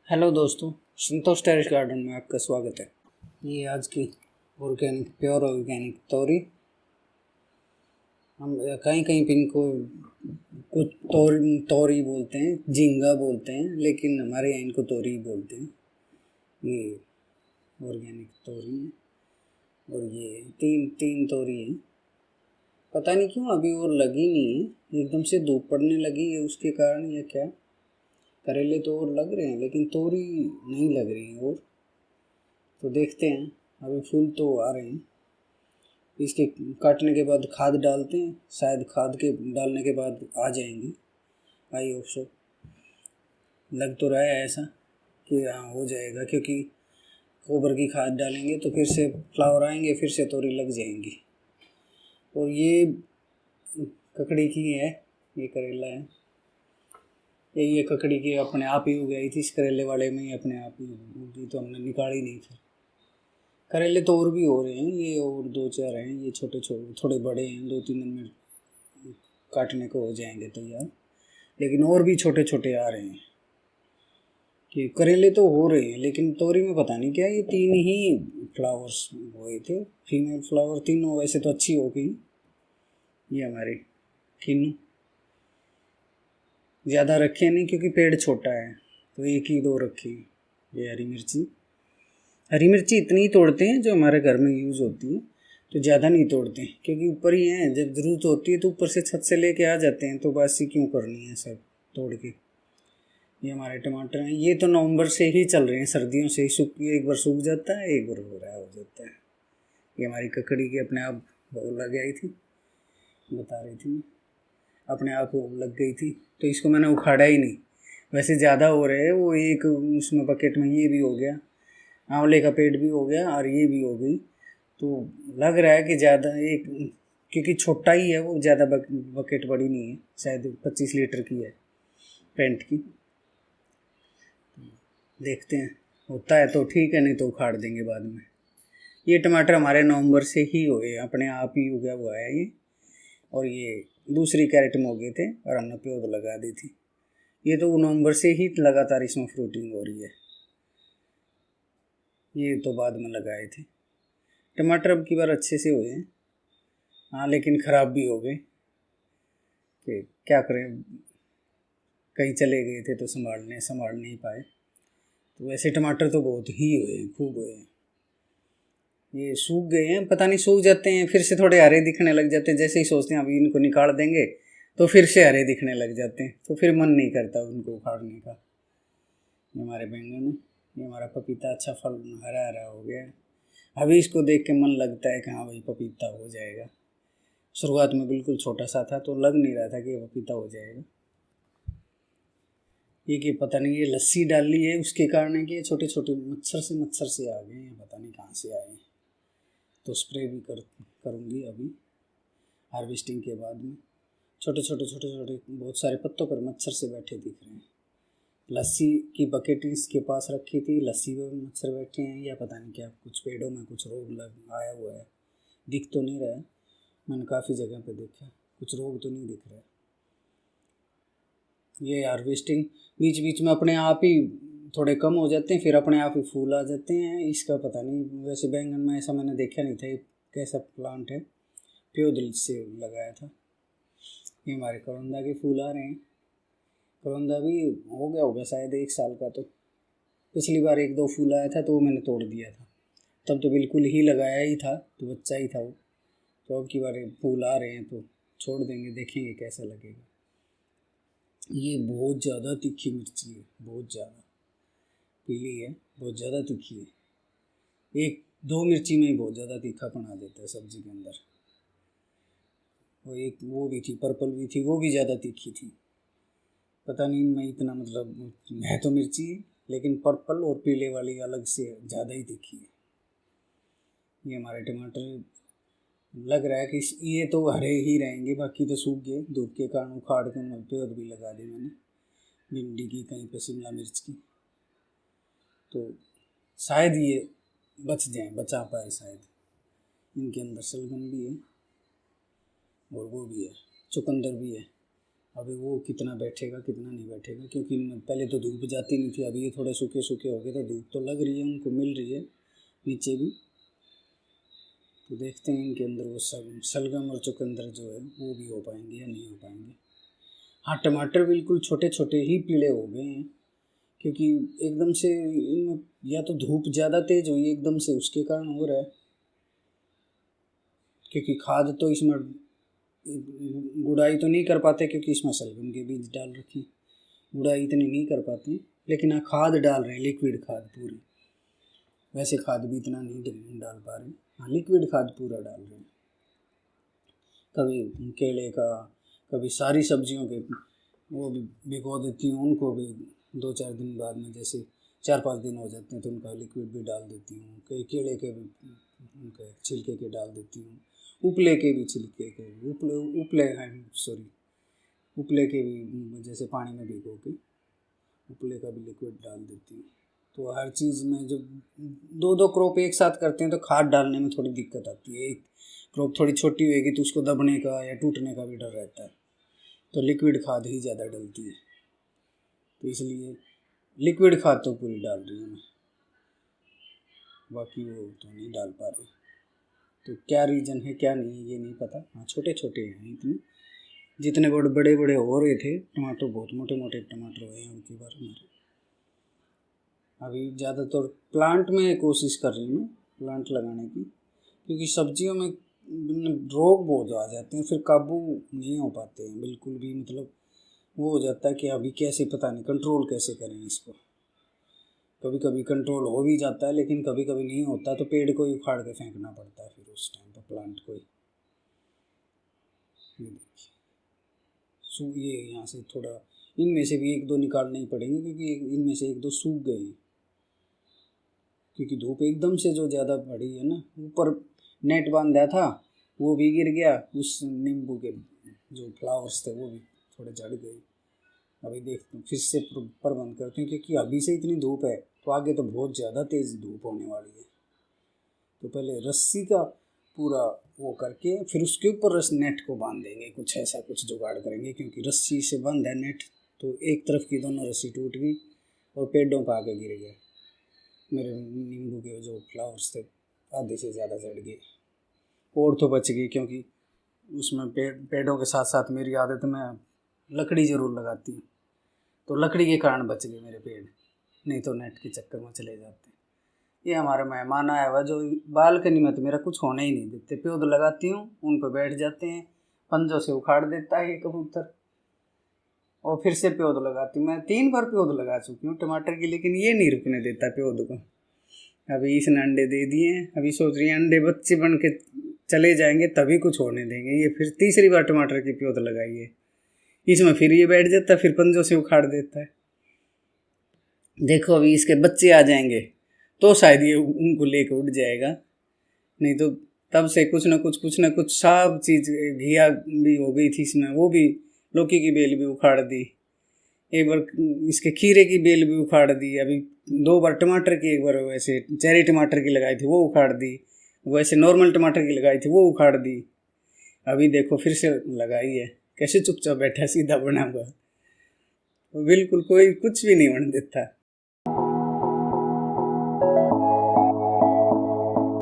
Hello दोस्तों, संतोष terrace garden में आपका स्वागत है। ये आज की प्योर ऑर्गेनिक तोरी। हम कहीं कहीं पे इनको कुछ तोरी बोलते हैं, झींगा बोलते हैं, लेकिन हमारे यहाँ इनको तोरी बोलते हैं। ये ऑर्गेनिक तोरी है और ये तीन तीन तोरी है। पता नहीं क्यों अभी और लगी नहीं है, एकदम से धूप पड़ने लगी है उसके कारण या क्या। करेले तो और लग रहे हैं लेकिन तोरी नहीं लग रही है। और तो देखते हैं, अभी फूल तो आ रहे हैं। इसके काटने के बाद खाद डालते हैं, शायद खाद के डालने के बाद आ जाएंगी। I hope so. लग तो रहा है ऐसा कि हाँ हो जाएगा, क्योंकि गोबर की खाद डालेंगे तो फिर से फ्लावर आएंगे, फिर से तोरी लग जाएंगी। और ये ककड़ी की है, ये करेला है। ये ककड़ी की अपने आप ही उग गई थी, इस करेले वाले में ही अपने आप ही उगी, तो हमने निकाली नहीं। फिर करेले तो और भी हो रहे हैं, ये और दो चार हैं, ये छोटे छोटे थोड़े बड़े हैं, 2-3 दिन में काटने को हो जाएंगे तैयार। लेकिन और भी छोटे छोटे आ रहे हैं। कि करेले तो हो रहे हैं लेकिन तोरी में पता नहीं क्या, ये 3 ही फ्लावर्स हुए थे, फीमेल फ्लावर तीनों। वैसे तो अच्छी हो गई ये हमारे तीनों, ज़्यादा रखे नहीं क्योंकि पेड़ छोटा है, तो एक ही दो रखे। ये हरी मिर्ची इतनी ही तोड़ते हैं जो हमारे घर में यूज़ होती है, तो ज़्यादा नहीं तोड़ते हैं क्योंकि ऊपर ही हैं। जब ज़रूरत होती है तो ऊपर से छत से लेके आ जाते हैं, तो बासी क्यों करनी है सब तोड़ के। ये हमारे टमाटर हैं, ये तो नवंबर से ही चल रहे हैं, सर्दियों से ही सूख, एक बार सूख जाता है, एक बार हो जाता है। ये हमारी ककड़ी की अपने आप लग आई थी, बता रही थी, अपने आप लग गई थी, तो इसको मैंने उखाड़ा ही नहीं। वैसे ज़्यादा हो रहे हैं, वो एक उसमें बकेट में ये भी हो गया, आंवले का पेड़ भी हो गया और ये भी हो गई। तो लग रहा है कि ज़्यादा एक, क्योंकि छोटा ही है वो, ज़्यादा बकेट बड़ी नहीं है, शायद 25 लीटर की है पेंट की। देखते हैं, होता है तो ठीक है, नहीं तो उखाड़ देंगे बाद में। ये टमाटर हमारे नवंबर से ही हुए, अपने आप ही उगा हुआ है ये। और ये दूसरी कैरेट में हो गए थे और हमने पौध लगा दी थी। ये तो नवंबर से ही लगातार इसमें फ्रूटिंग हो रही है। ये तो बाद में लगाए थे। टमाटर अब की बार अच्छे से हुए हैं, हाँ, लेकिन ख़राब भी हो गए कि क्या करें, कहीं चले गए थे तो संभाल नहीं पाए। तो वैसे टमाटर तो बहुत ही हुए हैं, खूब हुए हैं। ये सूख गए हैं, पता नहीं सूख जाते हैं फिर से थोड़े हरे दिखने लग जाते हैं। जैसे ही सोचते हैं अभी इनको निकाल देंगे तो फिर से हरे दिखने लग जाते हैं, तो फिर मन नहीं करता उनको उखाड़ने का। ये हमारे बैंगन है, ये हमारा पपीता अच्छा फल हरा हरा हो गया है। अभी इसको देख के मन लगता है कि हाँ भाई पपीता हो जाएगा। शुरुआत में बिल्कुल छोटा सा था तो लग नहीं रहा था कि ये पपीता हो जाएगा। ये कि पता नहीं ये लस्सी डाल ली है उसके कारण है कि ये छोटे छोटे मच्छर से आ गए हैं, पता नहीं कहाँ से आए हैं। तो स्प्रे भी करूँगी अभी हार्वेस्टिंग के बाद में। छोटे छोटे बहुत सारे पत्तों पर मच्छर से बैठे दिख रहे हैं। लस्सी की बकेट इसके पास रखी थी, लस्सी में मच्छर बैठे हैं या पता नहीं क्या, कुछ पेड़ों में कुछ रोग लग आया हुआ है। दिख तो नहीं रहा है, मैंने काफ़ी जगह पे देखा, कुछ रोग तो नहीं दिख रहा है। ये हार्वेस्टिंग बीच बीच में अपने आप ही थोड़े कम हो जाते हैं, फिर अपने आप ही फूल आ जाते हैं। इसका पता नहीं, वैसे बैंगन में ऐसा मैंने देखा नहीं था। ये कैसा प्लांट है, प्योदिल से लगाया था। ये हमारे करौंदा के फूल आ रहे हैं। करौंदा भी हो गया होगा शायद 1 साल का। तो पिछली बार 1-2 फूल आया था तो वो मैंने तोड़ दिया था, तब तो बिल्कुल ही लगाया ही था, तो बच्चा ही था वो। तो अब की बार फूल आ रहे हैं तो छोड़ देंगे, देखेंगे कैसा लगेगा। ये बहुत ज़्यादा तीखी मिर्ची है, बहुत ज़्यादा पीली है, बहुत ज़्यादा तीखी है। 1-2 मिर्ची में ही बहुत ज़्यादा तीखापन आ जाता है सब्ज़ी के अंदर। और एक वो भी थी, पर्पल भी थी, वो भी ज़्यादा तीखी थी। पता नहीं मैं इतना, मतलब है तो मिर्ची लेकिन पर्पल और पीले वाली अलग से ज़्यादा ही तीखी है। ये हमारे टमाटर लग रहा है कि ये तो हरे ही रहेंगे, बाकी तो सूख गए धूप के कारण, उखाड़ के उनमें पेड़ भी लगा दी मैंने। भिंडी की, कहीं पे शिमला मिर्च की, तो शायद ये बचा पाए शायद। इनके अंदर शलगम भी है और वो भी है, चुकंदर भी है अभी वो कितना बैठेगा कितना नहीं बैठेगा, क्योंकि पहले तो धूप जाती नहीं थी, अभी ये थोड़े सूखे सूखे हो गए, तो धूप तो लग रही है उनको, मिल रही है नीचे भी। तो देखते हैं इनके अंदर वो शलगम और चुकंदर जो है वो भी हो पाएंगे या नहीं हो पाएंगे। हाँ, टमाटर बिल्कुल छोटे छोटे ही पीले हो गए हैं, क्योंकि एकदम से इनमें या तो धूप ज़्यादा तेज़ हुई एकदम से, उसके कारण हो रहा है। क्योंकि खाद तो इसमें गुड़ाई तो नहीं कर पाते, क्योंकि इसमें शलगम के बीज डाल रखी, गुड़ाई इतनी नहीं कर पाती। लेकिन हाँ, खाद डाल रहे हैं, लिक्विड खाद पूरी। वैसे खाद भी इतना नहीं डाल पा रहे, हाँ लिक्विड खाद पूरा डाल रहे हैं। कभी केले का, कभी सारी सब्जियों के वो भी भिगो देती हूँ, उनको भी 2-4 दिन बाद में, जैसे 4-5 दिन हो जाते हैं तो उनका लिक्विड भी डाल देती हूँ। कई केले के भी उनके छिलके के डाल देती हूँ, उपले के भी छिलके के, उपले के भी जैसे पानी में भिगो के उपले का भी लिक्विड डाल देती हूँ। तो हर चीज़ में जब 2-2 क्रॉप एक साथ करते हैं तो खाद डालने में थोड़ी दिक्कत आती है। एक क्रॉप थोड़ी छोटी होगी तो उसको दबने का या टूटने का भी डर रहता है, तो लिक्विड खाद ही ज़्यादा डलती है। तो इसलिए लिक्विड खाद तो पूरी डाल रही हूँ मैं, बाकी वो तो नहीं डाल पा रही। तो क्या रीज़न है क्या नहीं ये नहीं पता। हाँ, छोटे छोटे हैं इतने, जितने बड़े बड़े हो रहे थे टमाटर, बहुत मोटे मोटे टमाटर हुए हैं उनकी बार हमारे। अभी ज़्यादातर प्लांट में कोशिश कर रही हूँ प्लांट लगाने की, क्योंकि सब्जियों में रोग बहुत आ जाते हैं, फिर काबू नहीं हो पाते हैं बिल्कुल भी। मतलब वो हो जाता है कि अभी कैसे, पता नहीं कंट्रोल कैसे करें इसको। कभी कभी कंट्रोल हो भी जाता है, लेकिन कभी कभी नहीं होता, तो पेड़ को ही उखाड़ के फेंकना पड़ता है फिर उस टाइम पर प्लांट को ही। ये यहाँ से थोड़ा इनमें से भी 1-2 निकालने ही पड़ेंगे, क्योंकि इनमें से 1-2 सूख गए हैं, क्योंकि धूप एकदम से जो ज़्यादा बढ़ी है ना। ऊपर नेट बांधा था वो भी गिर गया, उस नींबू के जो फ्लावर्स थे वो भी थोड़े झड़ गए। अभी देखते हैं फिर से प्रबंध करते हैं, क्योंकि अभी से इतनी धूप है तो आगे तो बहुत ज़्यादा तेज़ धूप होने वाली है। तो पहले रस्सी का पूरा वो करके फिर उसके ऊपर नेट को बांध देंगे, कुछ ऐसा कुछ जुगाड़ करेंगे, क्योंकि रस्सी से बंद है नेट, तो एक तरफ की दोनों रस्सी टूट गई और पेड़ों पर आगे गिर गए। मेरे नींबू के जो फ्लावर्स थे आधे से ज़्यादा झड़ गए, और तो बच गई, क्योंकि उसमें पेड़ों के साथ साथ मेरी आदत में लकड़ी ज़रूर लगाती हूँ, तो लकड़ी के कारण बच गए मेरे पेड़, नहीं तो नेट के चक्कर में चले जाते। ये हमारे मेहमान आया हुआ जो बालकनी में तो मेरा कुछ होने ही नहीं देते, पौध लगाती हूँ उन पर बैठ जाते हैं, पंजों से उखाड़ देता है ये कबूतर, और फिर से पौध लगाती हूँ। मैं 3 बार पौध लगा चुकी हूँ टमाटर की, लेकिन ये नहीं रुकने देता पौध को। अभी इसने अंडे दे दिए हैं, अभी सोच रही है अंडे बच्चे बन के चले जाएंगे तभी कुछ होने देंगे। ये फिर तीसरी बार टमाटर की पौध लगाई है, इसमें फिर ये बैठ जाता है, फिर पंजों से उखाड़ देता है। देखो अभी इसके बच्चे आ जाएंगे तो शायद ये उनको लेकर उठ जाएगा, नहीं तो तब से कुछ ना कुछ सब चीज़, घिया भी हो गई थी इसमें, वो भी लौकी की बेल भी उखाड़ दी, एक बार इसके खीरे की बेल भी उखाड़ दी, अभी 2 बार टमाटर की, एक बार वैसे चेरी टमाटर की लगाई थी वो उखाड़ दी, वैसे नॉर्मल टमाटर की लगाई थी वो उखाड़ दी। अभी देखो फिर से लगाई है, कैसे चुपचाप बैठा सीधा बना हुआ, बिल्कुल कोई कुछ भी नहीं बन देता।